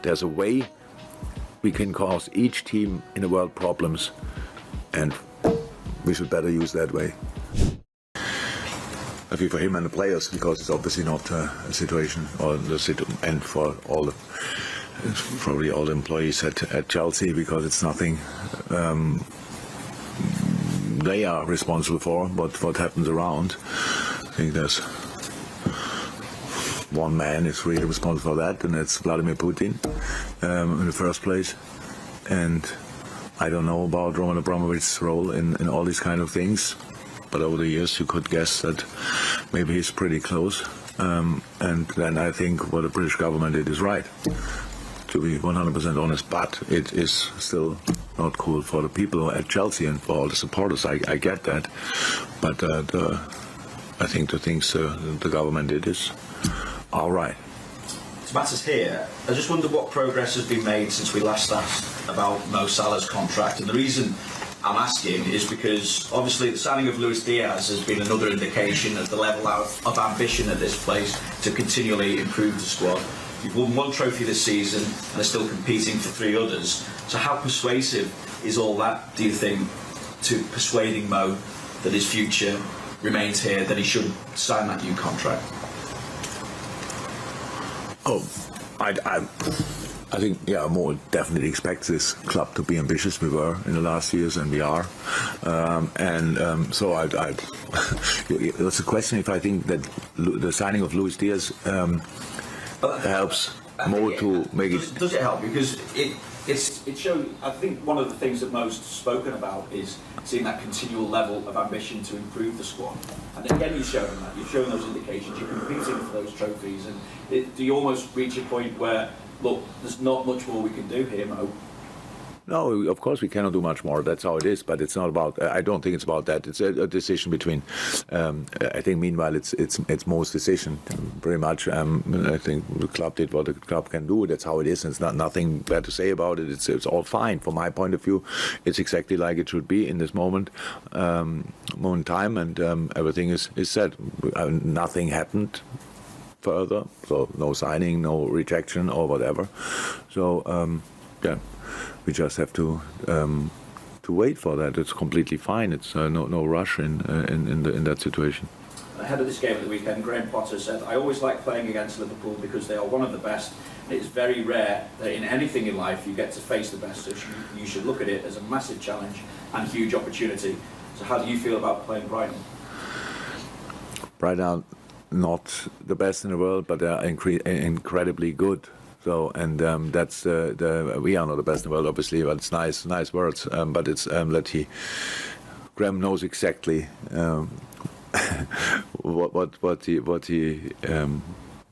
there's a way we can cause each team in the world problems, and we should better use that way. I feel for him and the players, because it's obviously not a situation, and for probably all the employees at Chelsea, because it's nothing they are responsible for, but what happens around. I think there's one man is really responsible for that, and that's Vladimir Putin in the first place. And I don't know about Roman Abramovich's role in all these kind of things, but over the years you could guess that maybe he's pretty close. And then I think what the British government did is right, to be 100% honest, but it is still not cool for the people at Chelsea and for all the supporters. I get that, but I think the things the government did is all right. To matters here, I just wonder what progress has been made since we last asked about Mo Salah's contract. And the reason I'm asking is because obviously the signing of Luis Diaz has been another indication of the level of ambition at this place to continually improve the squad. You've won one trophy this season and are still competing for 3 others. So how persuasive is all that, do you think, to persuading Mo that his future remains here, that he should sign that new contract? Oh, I think, Mo definitely expects this club to be ambitious. We were in the last years, and we are. So it's a question if I think that the signing of Luis Diaz helps Mo to make it. Does it help? Because it shows. I think one of the things that Mo's spoken about is seeing that continual level of ambition to improve the squad. And again, you've shown that. You've shown those indications. You're competing for those trophies, and do you almost reach a point where, look, there's not much more we can do here, Mo? No, of course we cannot do much more. That's how it is. But it's not about. I don't think it's about that. It's a decision between. I think meanwhile it's Mo's decision, very much. I think the club did what the club can do. That's how it is. It's nothing bad to say about it. It's all fine from my point of view. It's exactly like it should be in this moment in time, and everything is said. Nothing happened further, so no signing, no rejection or whatever. So we just have to wait for that. It's completely fine. It's no rush in that situation. Ahead of this game at the weekend, Graham Potter said, "I always like playing against Liverpool because they are one of the best. It is very rare that in anything in life you get to face the best. So you should look at it as a massive challenge and huge opportunity." So how do you feel about playing Brighton? Brighton are not the best in the world, but they are incredibly good. So, and that's we are not the best in the world, obviously, but it's nice words. But it's Graham knows exactly what he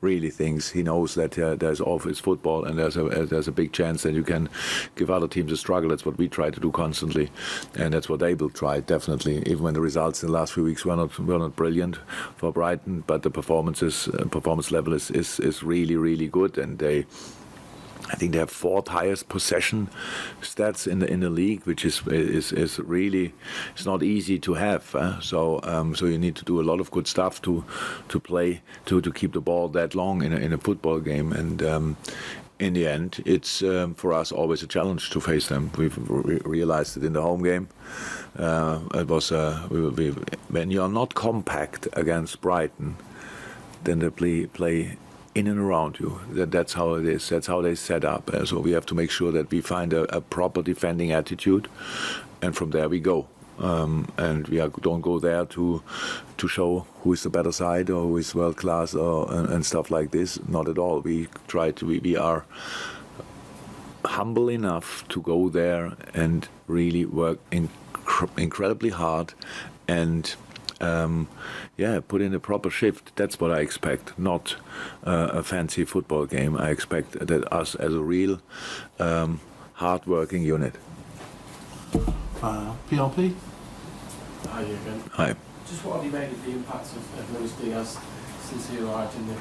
really thinks. He knows that there's always football, and there's a big chance that you can give other teams a struggle. That's what we try to do constantly, and that's what they will try definitely. Even when the results in the last few weeks were not brilliant for Brighton, but the performance level is really good, and I think they have 4th highest possession stats in the league, which is really, it's not easy to have. So you need to do a lot of good stuff to play to keep the ball that long in a football game. And in the end, it's for us always a challenge to face them. We've realized it in the home game. It was when you are not compact against Brighton, then they play in and around you. That's how it is. That's how they set up. So we have to make sure that we find a proper defending attitude, and from there we go. And we don't go there to show who is the better side or who is world class and stuff like this. Not at all. We try to. We are humble enough to go there and really work incredibly hard and. Put in a proper shift. That's what I expect, not a fancy football game. I expect that us as a real hard-working unit. PRP? Hi, Jurgen. Hi. Just what have you made of the impact of Luis Diaz since he arrived in the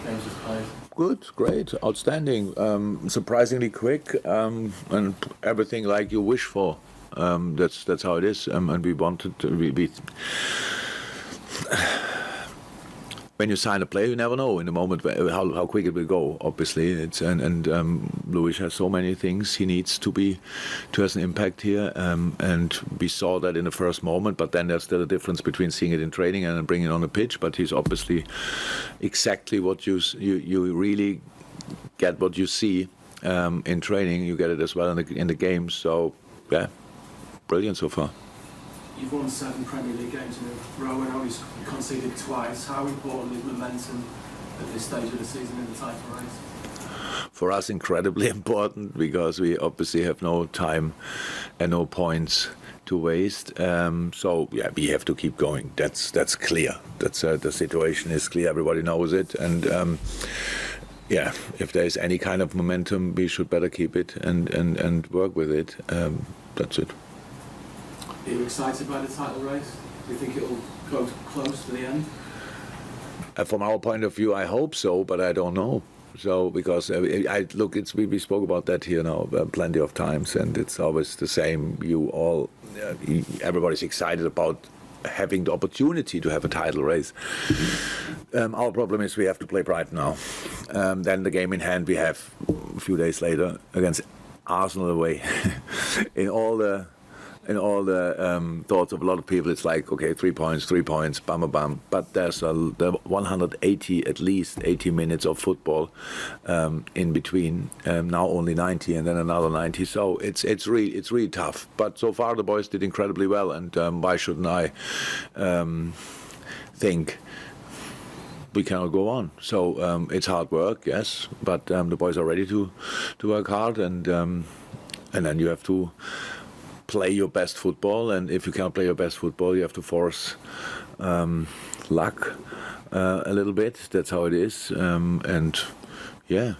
games he's played? Good, great, outstanding, surprisingly quick, and everything like you wish for. That's how it is, and we wanted to. when you sign a player, you never know in the moment how quick it will go. Obviously, and Luis has so many things he needs to have an impact here, and we saw that in the first moment. But then there's still a difference between seeing it in training and bringing it on the pitch. But he's obviously exactly what you really get what you see in training. You get it as well in the games. So yeah, brilliant so far. You've won 7 Premier League games in a row and only conceded twice. How important is momentum at this stage of the season in the title race? For us, incredibly important, because we obviously have no time and no points to waste. So yeah, we have to keep going. That's clear. The situation is clear. Everybody knows it, and yeah, if there is any kind of momentum, we should better keep it and work with it. That's it. Are you excited by the title race? Do you think it'll go close to the end? From our point of view, I hope so, but I don't know. So because we spoke about that here now plenty of times, and it's always the same. Everybody's excited about having the opportunity to have a title race. Our problem is we have to play Brighton now. Then the game in hand we have a few days later against Arsenal away. In all the thoughts of a lot of people, it's like, okay, 3 points, bam. But there's the 180, at least 80 minutes of football in between. Now only 90, and then another 90. So it's really tough. But so far the boys did incredibly well, and why shouldn't I think we cannot go on? So it's hard work, yes, but the boys are ready to work hard, and then you have to play your best football, and if you can't play your best football, you have to force luck a little bit. That's how it is, and yeah,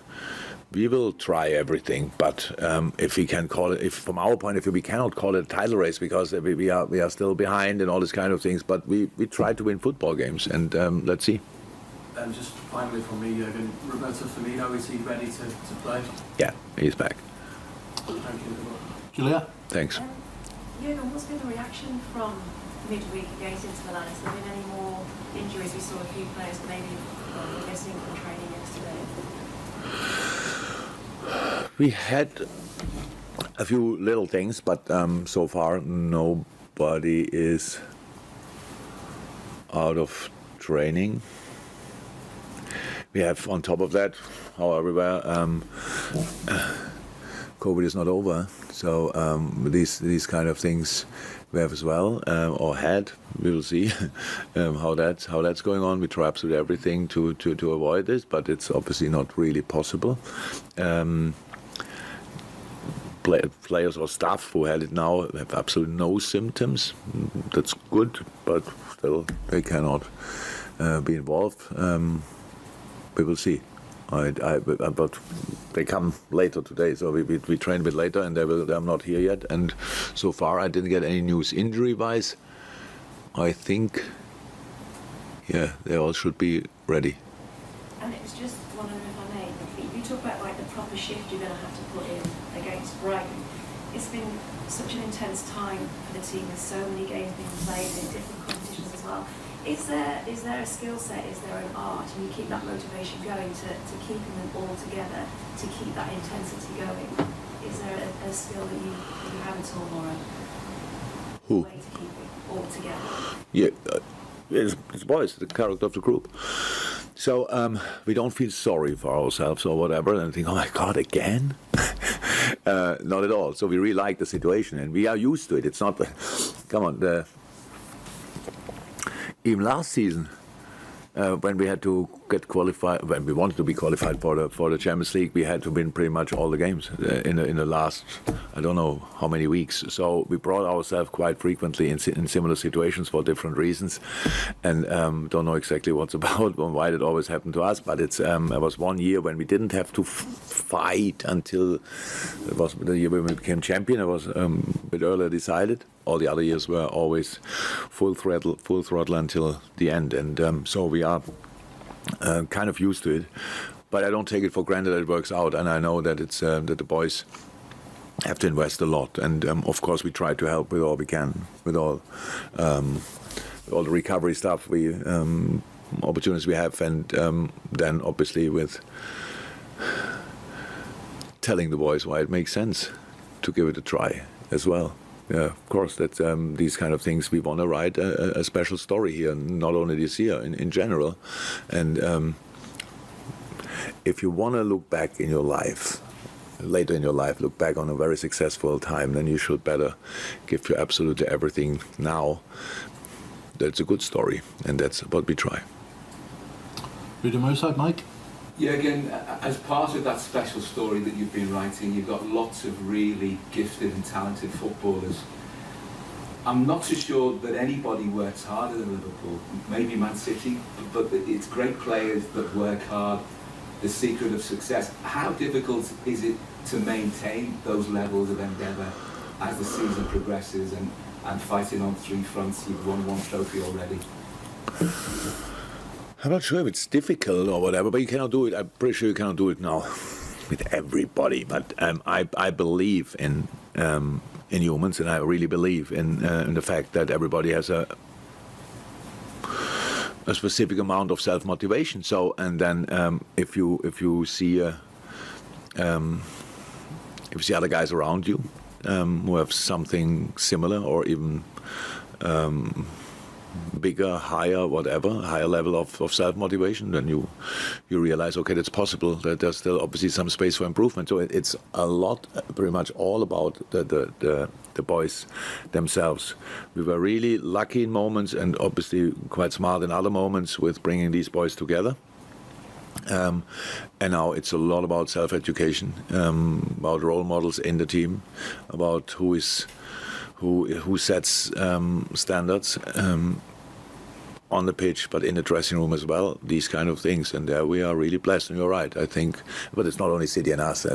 we will try everything. But if we can call it, if from our point of view, we cannot call it a title race because we are still behind and all these kind of things. But we try to win football games, and let's see. And just finally from me, Jurgen, Roberto Firmino, is he ready to play? Yeah, he's back. Thank you. Julia? Thanks. Jurgen, what's been the reaction from midweek against Inter Milan? Has there been any more injuries? We saw a few players maybe missing from training yesterday. We had a few little things, but so far nobody is out of training. We have on top of that, however, COVID is not over, so these kind of things we have as well, or had. We will see how that's going on. We try absolutely everything to avoid this, but it's obviously not really possible. Players or staff who had it now have absolutely no symptoms. That's good, but still they cannot be involved. We will see. But they come later today, so we train a bit later, and they're not here yet. And so far, I didn't get any news injury-wise. I think, yeah, they all should be ready. And it was just wondering if I may, you talk about like the proper shift you're going to have to put in against Brighton. It's been such an intense time for the team with so many games being played in different competitions as well. Is there a skill set, is there an art, and you keep that motivation going to keeping them all together, to keep that intensity going? Is there a skill that you have at all, or a way to keep it all together? Yeah, it's boys, the character of the group. So we don't feel sorry for ourselves or whatever, and think, oh my God, again? Not at all. So we really like the situation, and we are used to it. It's not, come on, even last season, when we had to get qualified, when we wanted to be qualified for the Champions League, we had to win pretty much all the games in the last, I don't know how many weeks. So we brought ourselves quite frequently in similar situations for different reasons, and don't know exactly what's about and why it always happened to us. But it was 1 year when we didn't have to fight until it was the year when we became champion. It was a bit earlier decided. All the other years were always full throttle until the end, and so we are kind of used to it. But I don't take it for granted that it works out, and I know that it's that the boys have to invest a lot, and of course we try to help with all we can, with all the recovery stuff. We opportunities we have, and then obviously with telling the boys why it makes sense to give it a try as well. Yeah, of course, that these kind of things, we want to write a special story here, not only this year, in general. And if you want to look back in your life, later in your life, look back on a very successful time, then you should better give your absolutely everything now. That's a good story, and that's what we try. Reading my side, Mike? Yeah, again, as part of that special story that you've been writing, you've got lots of really gifted and talented footballers. I'm not so sure that anybody works harder than Liverpool, maybe Man City, but it's great players that work hard, the secret of success. How difficult is it to maintain those levels of endeavour as the season progresses and fighting on three fronts? You've won one trophy already. I'm not sure if it's difficult or whatever, but you cannot do it. I'm pretty sure you cannot do it now with everybody. But I believe in humans, and I really believe in the fact that everybody has a specific amount of self-motivation. So, and then if you see other guys around you who have something similar or even bigger, higher, whatever, higher level of self-motivation, then you realize, okay, that's possible, that there's still obviously some space for improvement. So it's a lot, pretty much all about the boys themselves. We were really lucky in moments and obviously quite smart in other moments with bringing these boys together. And now it's a lot about self-education, about role models in the team, about who sets standards on the pitch, but in the dressing room as well, these kind of things. And there we are really blessed, and you're right, I think. But it's not only City and us.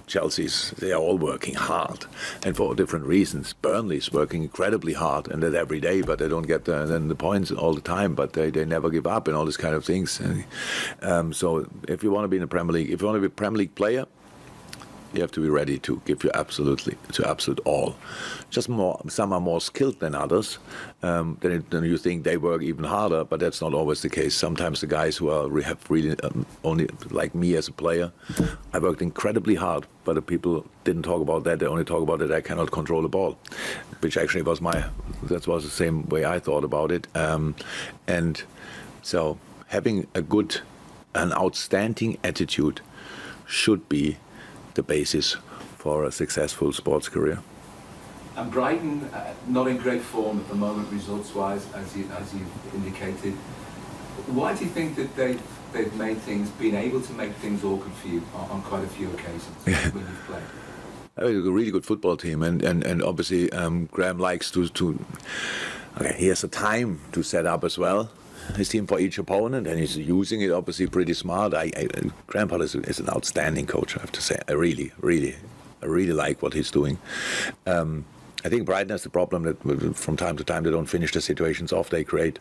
Chelsea's, they are all working hard, and for different reasons. Burnley's working incredibly hard, and that every day, but they don't get the points all the time, but they never give up and all these kind of things. So if you want to be in the Premier League, if you want to be a Premier League player, you have to be ready to give your absolute all. Just some are more skilled than others. Then you think they work even harder, but that's not always the case. Sometimes the guys who have really only, like me as a player, I worked incredibly hard, but the people didn't talk about that. They only talk about that I cannot control the ball, which actually was that was the same way I thought about it. And so having an outstanding attitude should be the basis for a successful sports career. And Brighton, not in great form at the moment, results-wise, as you've indicated. Why do you think that they've been able to make things awkward for you on quite a few occasions when you've played? It's a really good football team, and obviously Graham likes to he has a time to set up as well his team for each opponent, and he's using it obviously pretty smart. Graham Potter is an outstanding coach, I have to say. I really like what he's doing. I think Brighton has the problem that from time to time they don't finish the situations off they create.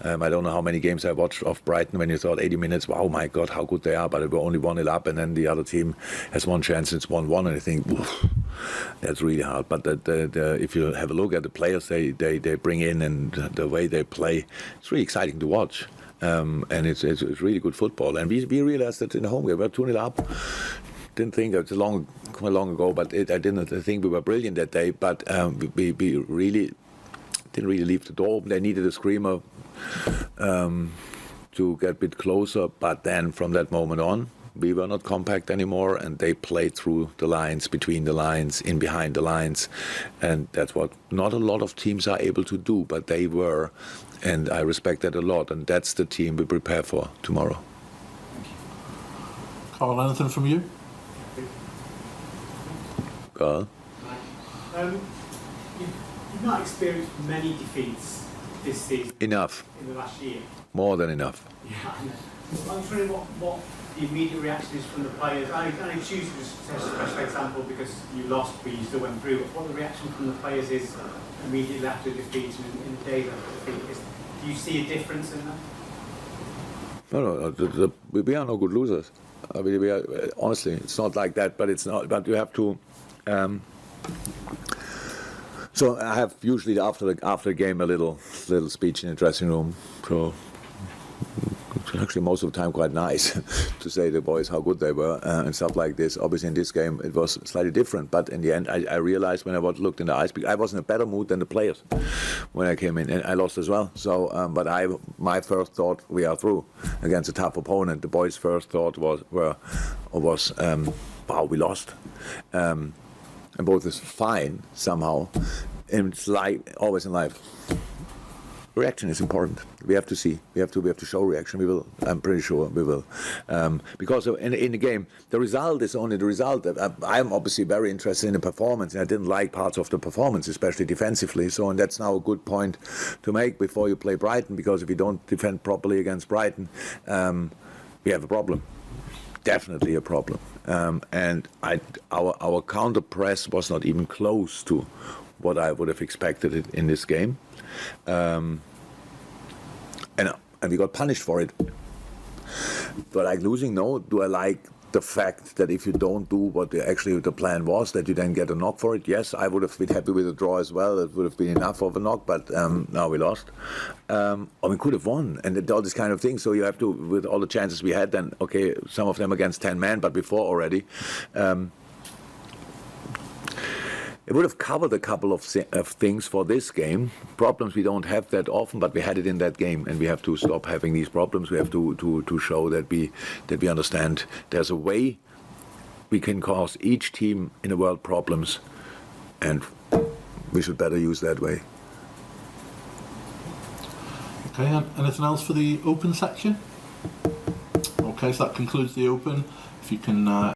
I don't know how many games I watched of Brighton when you thought 80 minutes, wow, my God, how good they are, but they were only 1-0 up, and then the other team has one chance, it's 1-1, and I think, oof, that's really hard. But if you have a look at the players they bring in and the way they play, it's really exciting to watch. And it's really good football. And we realized that in the home game, we were 2-0 up. Didn't think it was quite long ago, but I didn't think we were brilliant that day. But we really didn't really leave the door open. They needed a screamer to get a bit closer. But then from that moment on, we were not compact anymore, and they played through the lines, between the lines, in behind the lines, and that's what not a lot of teams are able to do. But they were, and I respect that a lot. And that's the team we prepare for tomorrow. Carl, anything from you? Carl? You've not experienced many defeats this season. Enough. In the last year. More than enough. Yeah, I know. I'm wondering what the immediate reaction is from the players. I choose to set a special example because you lost, but you still went through. But what the reaction from the players is immediately after defeat and in the days after defeat. Do you see a difference in that? No, we are no good losers. I mean, we are, honestly, it's not like that, but it's not. But you have to So I have usually after the game a little speech in the dressing room. So it's actually most of the time quite nice to say to the boys how good they were and stuff like this. Obviously in this game it was slightly different, but in the end I realized when I looked in the eyes, I was in a better mood than the players when I came in, and I lost as well. So, but my first thought, we are through against a tough opponent. The boys' first thought was wow, we lost. And both is fine somehow. And it's like always in life. Reaction is important. We have to see. We have to show reaction. We will. I'm pretty sure we will, because in the game, the result is only the result. I'm obviously very interested in the performance, and I didn't like parts of the performance, especially defensively. So, and that's now a good point to make before you play Brighton, because if you don't defend properly against Brighton, we have a problem. Definitely a problem. And our counter press was not even close to what I would have expected in this game. And we got punished for it. Do I like losing? No. Do I like the fact that if you don't do what the plan was, that you then get a knock for it? Yes, I would have been happy with a draw as well. It would have been enough of a knock, but now we lost. Or we could have won, and all this kind of thing. So you have to, with all the chances we had, then, okay, some of them against 10 men, but before already. It would have covered a couple of things for this game. Problems we don't have that often, but we had it in that game, and we have to stop having these problems. We have to show that we understand there's a way we can cause each team in the world problems, and we should better use that way. Okay, and anything else for the open section? Okay, so that concludes the open. If you can